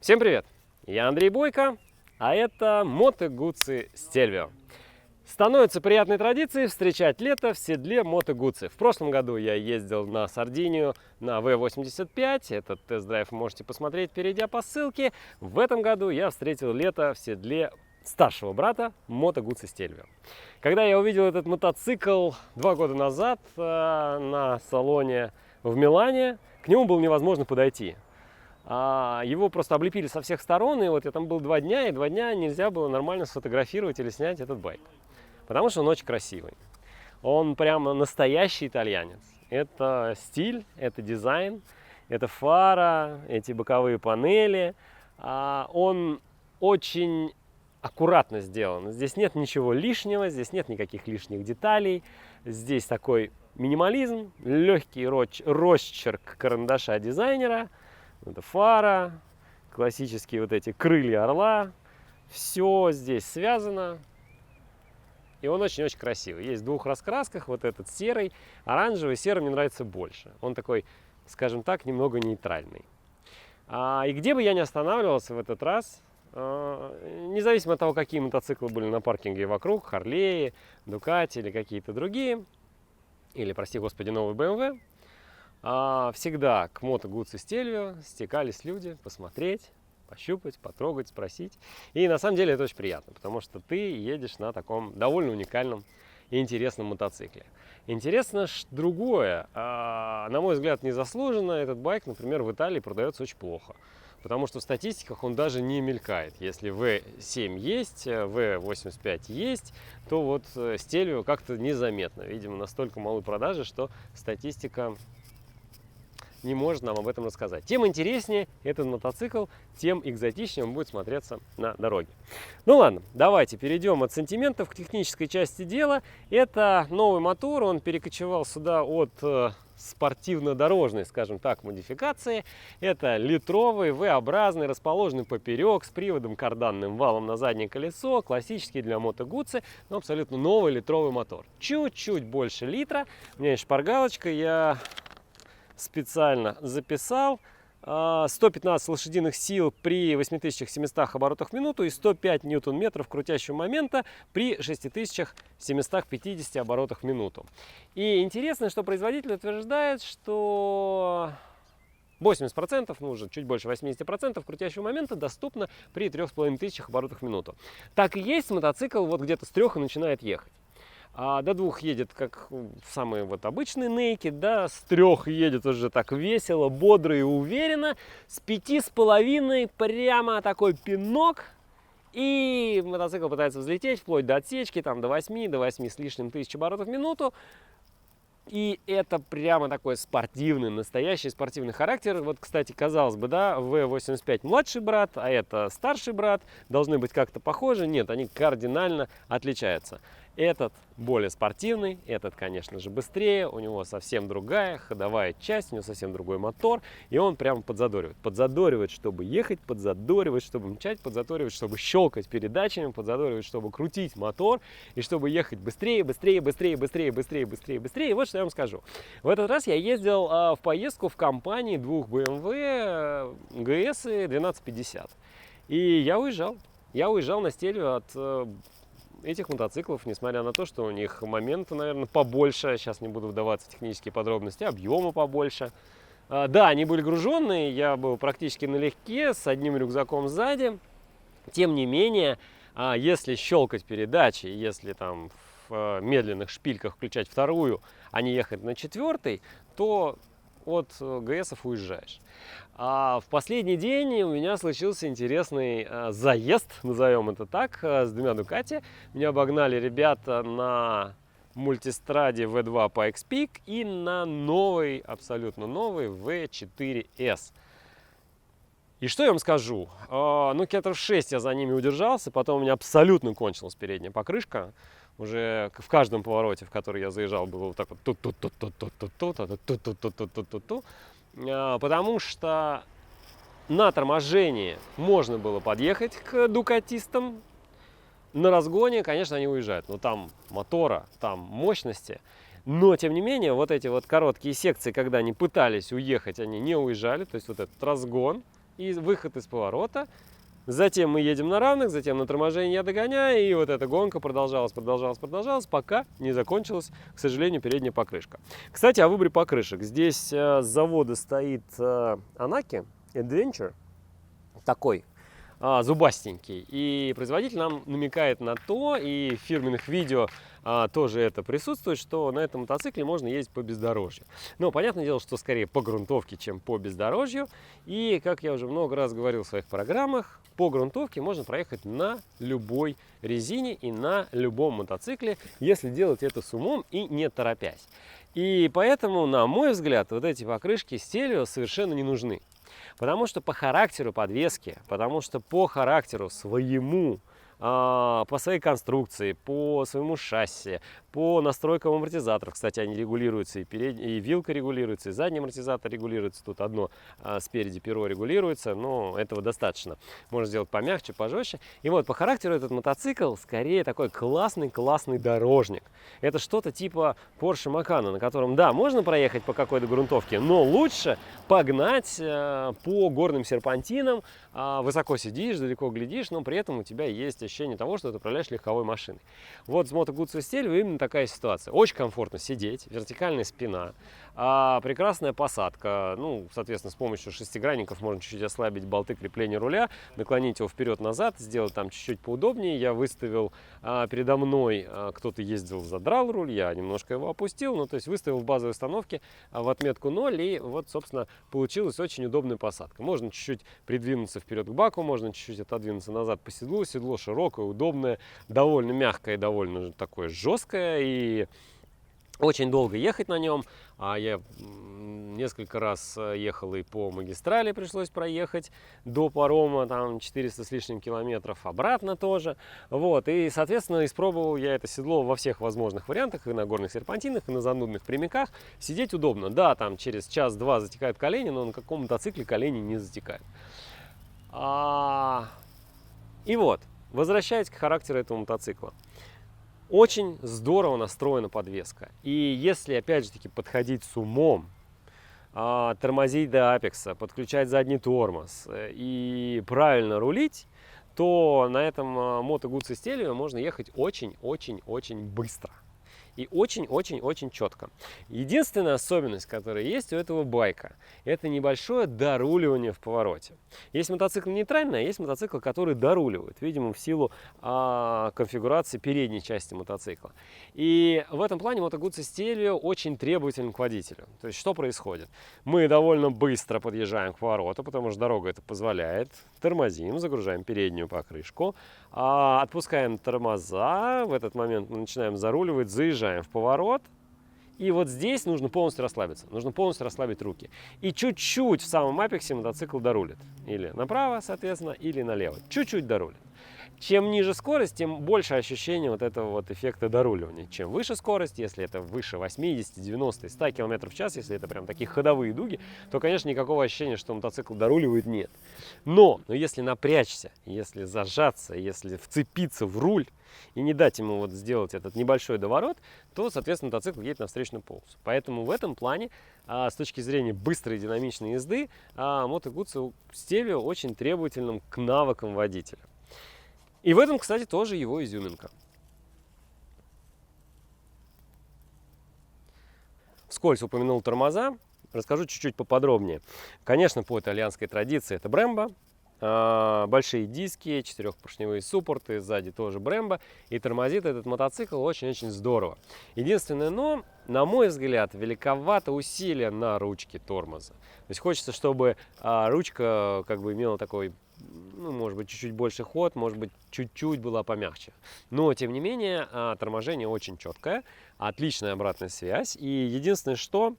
Всем привет! Я Андрей Бойко, а это Moto Guzzi Stelvio. Становится приятной традицией встречать лето в седле Moto Guzzi. В прошлом году я ездил на Сардинию на V85. Этот тест-драйв можете посмотреть, перейдя по ссылке. В этом году я встретил лето в седле старшего брата Moto Guzzi Stelvio. Когда я увидел этот мотоцикл 2 года назад на салоне в Милане, к нему было невозможно подойти. Его просто облепили со всех сторон, и вот я там был 2 дня, и 2 дня нельзя было нормально сфотографировать или снять этот байк. Потому что он очень красивый. Он прямо настоящий итальянец. Это стиль, это дизайн, это фара, эти боковые панели. Он очень аккуратно сделан. Здесь нет ничего лишнего, здесь нет никаких лишних деталей. Здесь такой минимализм, легкий росчерк карандаша дизайнера. Это фара, классические вот эти крылья орла. Все здесь связано. И он очень-очень красивый. Есть в 2 раскрасках. Вот этот серый, оранжевый. Серый мне нравится больше. Он такой, скажем так, немного нейтральный. И где бы я ни останавливался в этот раз, независимо от того, какие мотоциклы были на паркинге вокруг, Харлеи, Дукати или какие-то другие, или, прости господи, новый BMW, всегда к Moto Guzzi Stelvio стекались люди посмотреть, пощупать, потрогать, спросить. И на самом деле это очень приятно, потому что ты едешь на таком довольно уникальном и интересном мотоцикле. Интересно другое. На мой взгляд, незаслуженно этот байк, например, в Италии продается очень плохо. Потому что в статистиках он даже не мелькает. Если V7 есть, V85 есть, то вот Stelvio как-то незаметно. Видимо, настолько малы продажи, что статистика не может нам об этом рассказать. Тем интереснее этот мотоцикл, тем экзотичнее он будет смотреться на дороге. Ну ладно, давайте перейдем от сантиментов к технической части дела. Это новый мотор, он перекочевал сюда от спортивно-дорожной, скажем так, модификации. Это литровый, V-образный, расположенный поперек, с приводом карданным валом на заднее колесо, классический для Moto Guzzi, но абсолютно новый литровый мотор. Чуть-чуть больше литра. У меня есть шпаргалочка, я специально записал. 115 лошадиных сил при 8700 оборотах в минуту и 105 ньютон-метров крутящего момента при 6750 оборотах в минуту. И интересно, что производитель утверждает, что 80%, ну уже чуть больше 80% крутящего момента доступно при 3500 оборотах в минуту. Так и есть, мотоцикл вот где-то с 3 и начинает ехать. До 2 едет как самый вот обычный Naked, да, с 3 едет уже так весело, бодро и уверенно, с 5,5 прямо такой пинок, и мотоцикл пытается взлететь вплоть до отсечки, там до 8 с лишним тысяч оборотов в минуту. И это прямо такой спортивный, настоящий спортивный характер. Вот, кстати, казалось бы, да, V85 младший брат, а это старший брат, должны быть как-то похожи. Нет, они кардинально отличаются. Этот более спортивный, этот, конечно же, быстрее, у него совсем другая ходовая часть, у него совсем другой мотор, и он прямо подзадоривает. Подзадоривает, чтобы ехать, подзадоривает, чтобы мчать, подзадоривает, чтобы щелкать передачами, подзадоривает, чтобы крутить мотор, и чтобы ехать быстрее, быстрее, быстрее, быстрее, быстрее, быстрее, быстрее. И вот что я вам скажу. В этот раз я ездил в поездку в компании 2 BMW GS 1250. И я уезжал. Я уезжал на Stelvio от этих мотоциклов, несмотря на то, что у них момента, наверное, побольше. Сейчас не буду вдаваться в технические подробности, объема побольше. Да, они были груженные, я был практически налегке, с одним рюкзаком сзади. Тем не менее, если щелкать передачи, если там в медленных шпильках включать 2-ю, а не ехать на 4-й, то от ГСов уезжаешь. А в последний день у меня случился интересный заезд, назовем это так, с 2 Дукати. Меня обогнали ребята на мультистраде V2 по X-Peak и на новый, абсолютно новый V4S. И что я вам скажу? Ну, километров 6 я за ними удержался, потом у меня абсолютно кончилась передняя покрышка. Уже в каждом повороте, в который я заезжал, было вот так вот ту-ту-ту-ту-ту-ту-ту-ту-ту-ту-ту-ту-ту. Потому что на торможении можно было подъехать к дукатистам. На разгоне, конечно, они уезжают. Но там мотора, там мощности. Но, тем не менее, вот эти вот короткие секции, когда они пытались уехать, они не уезжали. То есть вот этот разгон, и выход из поворота. Затем мы едем на равных, затем на торможении я догоняю, и вот эта гонка продолжалась, пока не закончилась, к сожалению, передняя покрышка. Кстати, о выборе покрышек. Здесь с завода стоит Aнаки Adventure, такой зубастенький. И производитель нам намекает на то, и в фирменных видео тоже это присутствует, что на этом мотоцикле можно ездить по бездорожью. Но понятное дело, что скорее по грунтовке, чем по бездорожью. И, как я уже много раз говорил в своих программах, по грунтовке можно проехать на любой резине и на любом мотоцикле, если делать это с умом и не торопясь. И поэтому, на мой взгляд, вот эти покрышки Stelvio совершенно не нужны. Потому что по характеру подвески, потому что по характеру своему, по своей конструкции, по своему шасси, по настройкам амортизаторов, кстати, они регулируются, и вилка регулируется, и задний амортизатор регулируется, тут одно спереди перо регулируется, но этого достаточно. Можно сделать помягче, пожестче. И вот по характеру этот мотоцикл скорее такой классный дорожник. Это что-то типа Porsche Macan, на котором, да, можно проехать по какой-то грунтовке, но лучше погнать по горным серпантинам, высоко сидишь, далеко глядишь, но при этом у тебя есть ощущение того, что ты управляешь легковой машиной. Вот с Moto Guzzi Stelvio именно такая ситуация. Очень комфортно сидеть, вертикальная спина, прекрасная посадка. Ну, соответственно, с помощью шестигранников можно чуть-чуть ослабить болты крепления руля, наклонить его вперед-назад, сделать там чуть-чуть поудобнее. Я выставил передо мной, кто-то ездил, задрал руль, я немножко его опустил, ну, то есть выставил в базовой установке в отметку 0, и вот, собственно, получилась очень удобная посадка. Можно чуть-чуть придвинуться вперед к баку, можно чуть-чуть отодвинуться назад по седлу. Седло широкое, удобное, довольно мягкое, довольно такое жесткое, и очень долго ехать на нем. Я несколько раз ехал и по магистрали, пришлось проехать до парома, там 400 с лишним километров, обратно тоже. Вот, и, соответственно, испробовал я это седло во всех возможных вариантах, и на горных серпантинах, и на занудных прямиках. Сидеть удобно. Да, там через час-два затекают колени, но на каком мотоцикле колени не затекают. И вот, возвращаясь к характеру этого мотоцикла. Очень здорово настроена подвеска. И если, опять же таки, подходить с умом, тормозить до апекса, подключать задний тормоз и правильно рулить, то на этом Moto Guzzi Stelvio можно ехать очень-очень-очень быстро. И очень-очень-очень четко. Единственная особенность, которая есть у этого байка, это небольшое доруливание в повороте. Есть мотоцикл нейтральный, а есть мотоцикл, который доруливает, видимо, в силу конфигурации передней части мотоцикла. И в этом плане Moto Guzzi Stelvio очень требователен к водителю. То есть что происходит? Мы довольно быстро подъезжаем к повороту, потому что дорога это позволяет. Тормозим, загружаем переднюю покрышку, отпускаем тормоза, в этот момент мы начинаем заруливать, заезжаем в поворот. И вот здесь нужно полностью расслабиться, нужно полностью расслабить руки. И чуть-чуть в самом апексе мотоцикл дорулит. Или направо, соответственно, или налево. Чуть-чуть дорулит. Чем ниже скорость, тем больше ощущение вот этого вот эффекта доруливания. Чем выше скорость, если это выше 80, 90, 100 км в час, если это прям такие ходовые дуги, то, конечно, никакого ощущения, что мотоцикл доруливает, нет. Но если напрячься, если зажаться, если вцепиться в руль и не дать ему вот сделать этот небольшой доворот, то, соответственно, мотоцикл едет на встречную полосу. Поэтому в этом плане, с точки зрения быстрой и динамичной езды, Moto Guzzi Stelvio очень требовательным к навыкам водителя. И в этом, кстати, тоже его изюминка. Вскользь упомянул тормоза, расскажу чуть-чуть поподробнее. Конечно, по итальянской традиции это Brembo. Большие диски, четырехпоршневые суппорты, сзади тоже Brembo. И тормозит этот мотоцикл очень-очень здорово. Единственное, но, на мой взгляд, великовато усилие на ручке тормоза. То есть хочется, чтобы ручка как бы имела такой, ну, может быть, чуть-чуть больше ход, может быть, чуть-чуть была помягче. Но, тем не менее, торможение очень четкое, отличная обратная связь. И единственное, что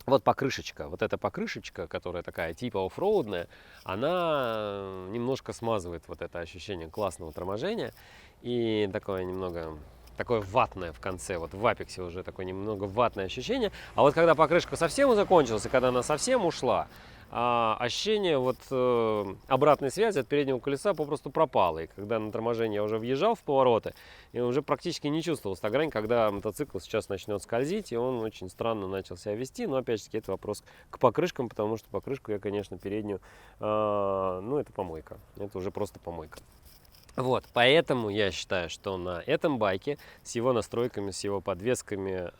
вот покрышечка, вот эта покрышечка, которая такая типа оффроудная, она немножко смазывает вот это ощущение классного торможения. И такое немного, такое ватное в конце, вот в апексе уже такое немного ватное ощущение. А вот когда покрышка совсем закончилась, и когда она совсем ушла, ощущение вот обратной связи от переднего колеса попросту пропало. И когда на торможении я уже въезжал в повороты, я уже практически не чувствовал та грань, когда мотоцикл сейчас начнет скользить, и он очень странно начал себя вести. Но опять же таки это вопрос к покрышкам, потому что покрышку я, конечно, переднюю, ну это помойка, это уже просто помойка. Вот, поэтому я считаю, что на этом байке с его настройками, с его подвесками,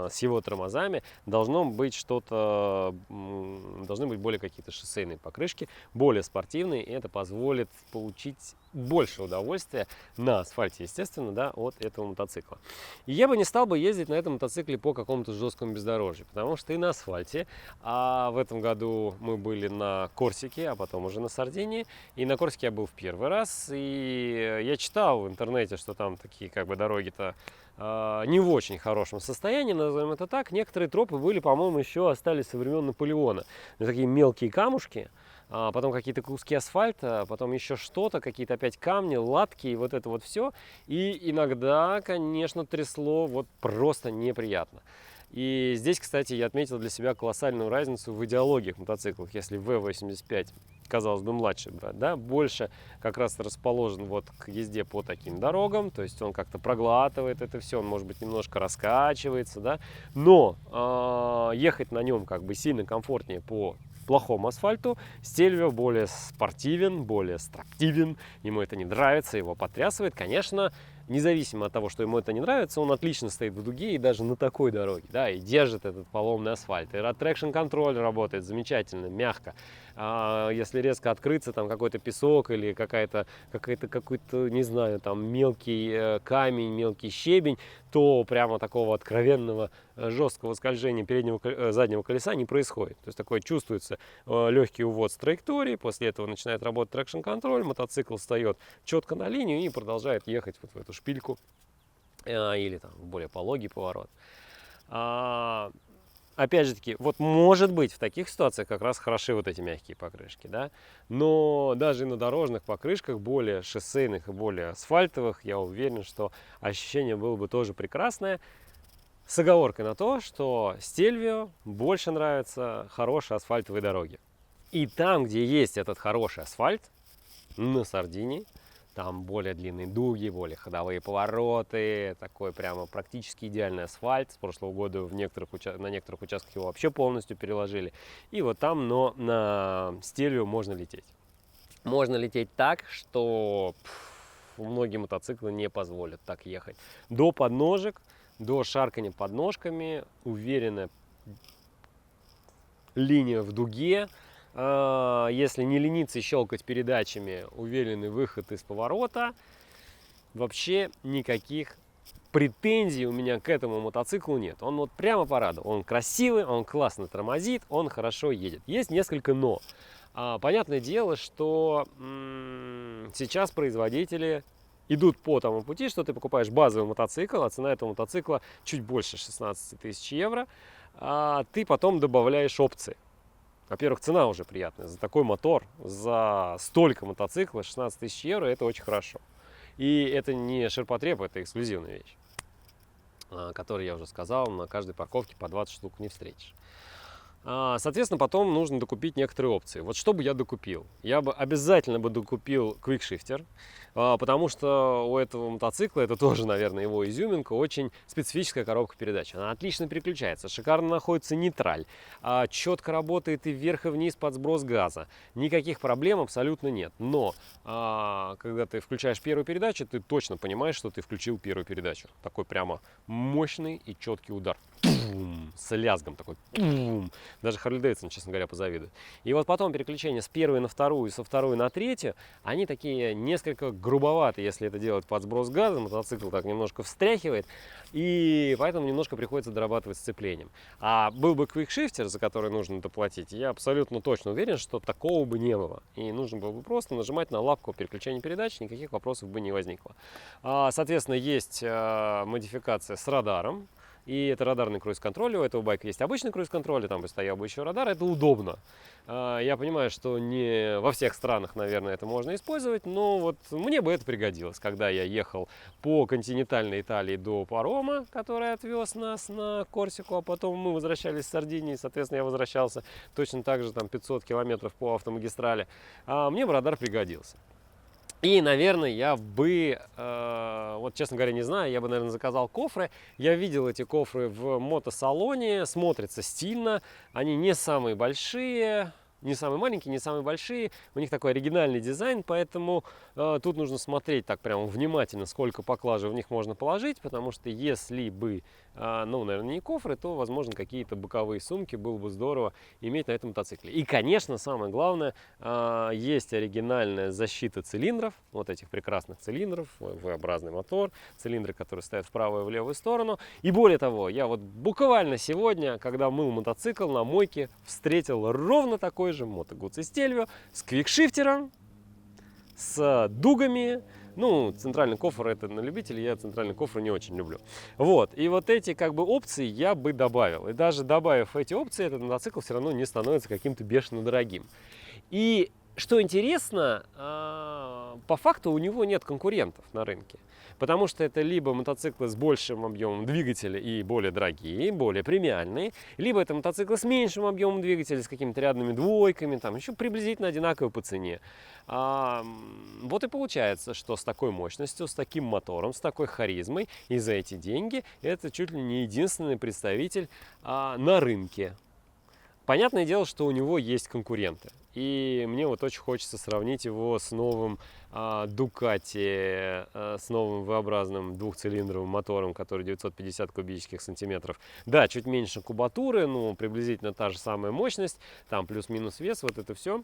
с его тормозами должно быть что-то, должны быть более какие-то шоссейные покрышки, более спортивные, и это позволит получить больше удовольствия на асфальте, естественно, да, от этого мотоцикла. И я бы не стал бы ездить на этом мотоцикле по какому-то жесткому бездорожью, потому что и на асфальте, а в этом году мы были на Корсике, а потом уже на Сардинии, и на Корсике я был в первый раз, и я читал в интернете, что там такие как бы дороги-то не в очень хорошем состоянии, назовем это так. Некоторые тропы были, по-моему, еще остались со времен Наполеона. Такие мелкие камушки, потом какие-то куски асфальта, потом еще что-то, какие-то опять камни, латки, и вот это вот все. И иногда, конечно, трясло вот просто неприятно. И здесь, кстати, я отметил для себя колоссальную разницу в идеологиях мотоциклов. Если V85, казалось бы, младший брат, да, больше как раз расположен вот к езде по таким дорогам, то есть он как-то проглатывает это все, он, может быть, немножко раскачивается, да, но ехать на нем как бы сильно комфортнее по плохому асфальту. Стельвио более спортивен, более строптивен, ему это не нравится, его потрясывает, конечно. Независимо от того, что ему это не нравится, он отлично стоит в дуге и даже на такой дороге, да, и держит этот поломный асфальт. И трекшн контроль работает замечательно, мягко. Если резко открыться, там какой-то песок или какой-то, не знаю, там мелкий камень, мелкий щебень, то прямо такого откровенного жесткого скольжения заднего колеса не происходит. То есть такое чувствуется легкий увод с траектории, после этого начинает работать трекшн контроль, мотоцикл встает четко на линию и продолжает ехать вот в эту шпильку или там в более пологий поворот. Опять же таки, вот может быть в таких ситуациях как раз хороши вот эти мягкие покрышки, да, но даже и на дорожных покрышках, более шоссейных и более асфальтовых, я уверен, что ощущение было бы тоже прекрасное, с оговоркой на то, что Стельвио больше нравятся хорошие асфальтовые дороги. И там, где есть этот хороший асфальт, на Сардинии, там более длинные дуги, более ходовые повороты, такой прямо практически идеальный асфальт. С прошлого года на некоторых участках его вообще полностью переложили. И вот там, но на Стельвио можно лететь. Можно лететь так, что многие мотоциклы не позволят так ехать. До подножек, до шаркания подножками, уверенная линия в дуге. Если не лениться щелкать передачами, уверенный выход из поворота, вообще никаких претензий у меня к этому мотоциклу нет. Он вот прямо порадовал. Он красивый, он классно тормозит, он хорошо едет. Есть несколько но. Понятное дело, что сейчас производители идут по тому пути, что ты покупаешь базовый мотоцикл, а цена этого мотоцикла чуть больше 16 тысяч евро, а ты потом добавляешь опции. Во-первых, цена уже приятная. За такой мотор, за столько мотоцикла, 16 тысяч евро, это очень хорошо. И это не ширпотреб, это эксклюзивная вещь, которую, я уже сказал, на каждой парковке по 20 штук не встретишь. Соответственно, потом нужно докупить некоторые опции. Вот что бы я докупил? Я бы обязательно докупил квикшифтер, потому что у этого мотоцикла, это тоже, наверное, его изюминка, очень специфическая коробка передач. Она отлично переключается, шикарно находится нейтраль, четко работает и вверх, и вниз под сброс газа. Никаких проблем абсолютно нет. Но когда ты включаешь первую передачу, ты точно понимаешь, что ты включил первую передачу. Такой прямо мощный и четкий удар. С лязгом такой. Даже Харли Дэвидсон, честно говоря, позавидует. И вот потом переключение с первой на вторую, со второй на третью, они такие несколько грубоватые, если это делать под сброс газа. Мотоцикл так немножко встряхивает, и поэтому немножко приходится дорабатывать сцеплением. А был бы квикшифтер, за который нужно доплатить, я абсолютно точно уверен, что такого бы не было. И нужно было бы просто нажимать на лапку переключения передач, никаких вопросов бы не возникло. Соответственно, есть модификация с радаром. И это радарный круиз-контроль. У этого байка есть обычный круиз-контроль, и там бы стоял бы еще радар. Это удобно. Я понимаю, что не во всех странах, наверное, это можно использовать, но вот мне бы это пригодилось, когда я ехал по континентальной Италии до парома, который отвез нас на Корсику, а потом мы возвращались с Сардинии, соответственно, я возвращался точно так же, там 500 километров по автомагистрали. Мне бы радар пригодился. И, наверное, я бы, вот честно говоря, не знаю, я бы, наверное, заказал кофры. Я видел эти кофры в мотосалоне, смотрятся стильно, они не самые большие, не самые маленькие, не самые большие. У них такой оригинальный дизайн, поэтому тут нужно смотреть так прям внимательно, сколько поклажи в них можно положить, потому что если бы, ну, наверное, не кофры, то, возможно, какие-то боковые сумки было бы здорово иметь на этом мотоцикле. И, конечно, самое главное, есть оригинальная защита цилиндров, вот этих прекрасных цилиндров, V-образный мотор, цилиндры, которые стоят в правую и в левую сторону. И более того, я вот буквально сегодня, когда мыл мотоцикл, на мойке встретил ровно такой же Moto Guzzi Stelvio с квикшифтером, с дугами. Ну, центральный кофр это на любителей, я центральный кофр не очень люблю. Вот, и вот эти как бы опции я бы добавил. И даже добавив эти опции, этот мотоцикл все равно не становится каким-то бешено дорогим. И что интересно, по факту у него нет конкурентов на рынке. Потому что это либо мотоциклы с большим объемом двигателя и более дорогие, более премиальные, либо это мотоциклы с меньшим объемом двигателя, с какими-то рядными двойками, там еще приблизительно одинаковые по цене. Вот и получается, что с такой мощностью, с таким мотором, с такой харизмой и за эти деньги это чуть ли не единственный представитель на рынке. Понятное дело, что у него есть конкуренты. И мне вот очень хочется сравнить его с новым Ducati, с новым V-образным двухцилиндровым мотором, который 950 кубических сантиметров. Да, чуть меньше кубатуры, но приблизительно та же самая мощность, там плюс-минус вес, вот это все.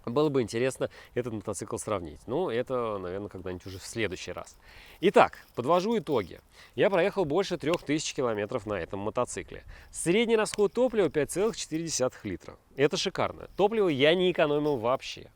Было бы интересно этот мотоцикл сравнить. Но это, наверное, когда-нибудь уже в следующий раз. Итак, подвожу итоги. Я проехал больше 3000 километров на этом мотоцикле. Средний расход топлива 5,4 литра. Это шикарно. Топливо я не экономил вообще.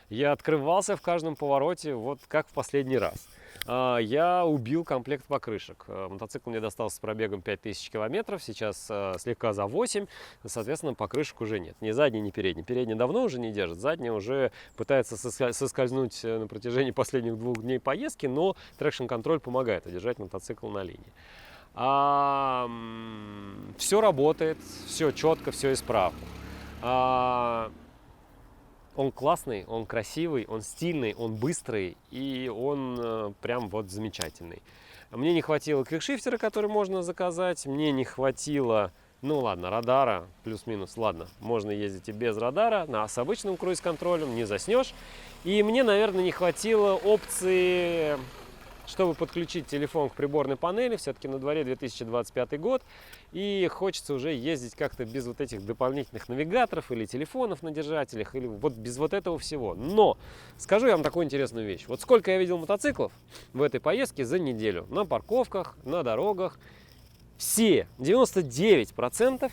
Я открывался в каждом повороте, вот как в последний раз. Я убил комплект покрышек. Мотоцикл мне достался с пробегом 5000 километров, сейчас слегка за 8, соответственно, покрышек уже нет. Ни задней, ни передней. Передняя давно уже не держит, задняя уже пытается соскользнуть на протяжении последних 2 дней поездки, но трекшн-контроль помогает удержать мотоцикл на линии. Все работает, все четко, все исправно. Он классный, он красивый, он стильный, он быстрый и он прям вот замечательный. Мне не хватило квикшифтера, который можно заказать, мне не хватило, ну ладно, радара, плюс-минус, ладно, можно ездить и без радара, с обычным круиз-контролем не заснешь. И мне, наверное, не хватило опции, чтобы подключить телефон к приборной панели, все-таки на дворе 2025 год, и хочется уже ездить как-то без вот этих дополнительных навигаторов или телефонов на держателях, или вот без вот этого всего. Но скажу я вам такую интересную вещь. Вот сколько я видел мотоциклов в этой поездке за неделю, на парковках, на дорогах, все, 99%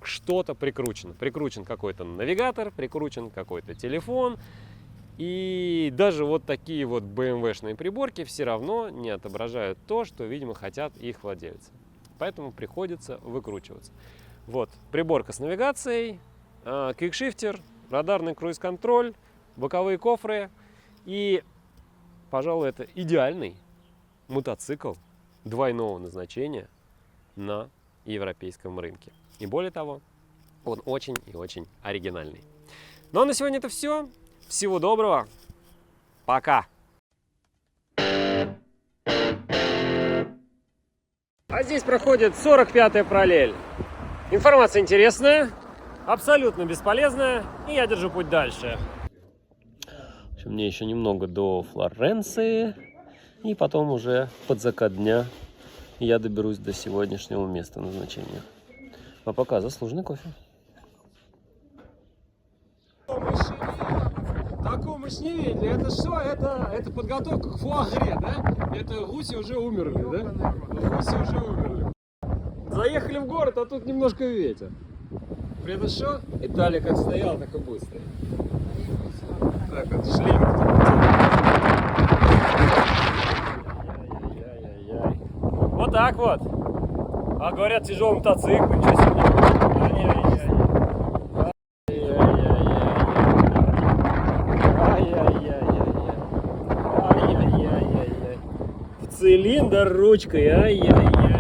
что-то прикручено. Прикручен какой-то навигатор, прикручен какой-то телефон. И даже вот такие вот BMW-шные приборки все равно не отображают то, что, видимо, хотят их владельцы. Поэтому приходится выкручиваться. Вот, приборка с навигацией, квикшифтер, радарный круиз-контроль, боковые кофры. И, пожалуй, это идеальный мотоцикл двойного назначения на европейском рынке. И более того, он очень и очень оригинальный. Ну а на сегодня это все. Всего доброго. Пока. А здесь проходит 45-я параллель. Информация интересная, абсолютно бесполезная, и я держу путь дальше. В общем, мне еще немного до Флоренции, и потом уже под закат дня я доберусь до сегодняшнего места назначения. А пока заслуженный кофе. Такого мы ж не видели. Это что? Это подготовка к фуагре, да? Это гуси уже умерли, да? Гуси уже умерли. Заехали в город, а тут немножко ветер. При этом что? Италия как стояла, так и будет стоять. Так вот, шли. Вот так вот. А говорят, тяжелый мотоцикл, ничего себе. В цилиндр ручкой, ай-яй-яй.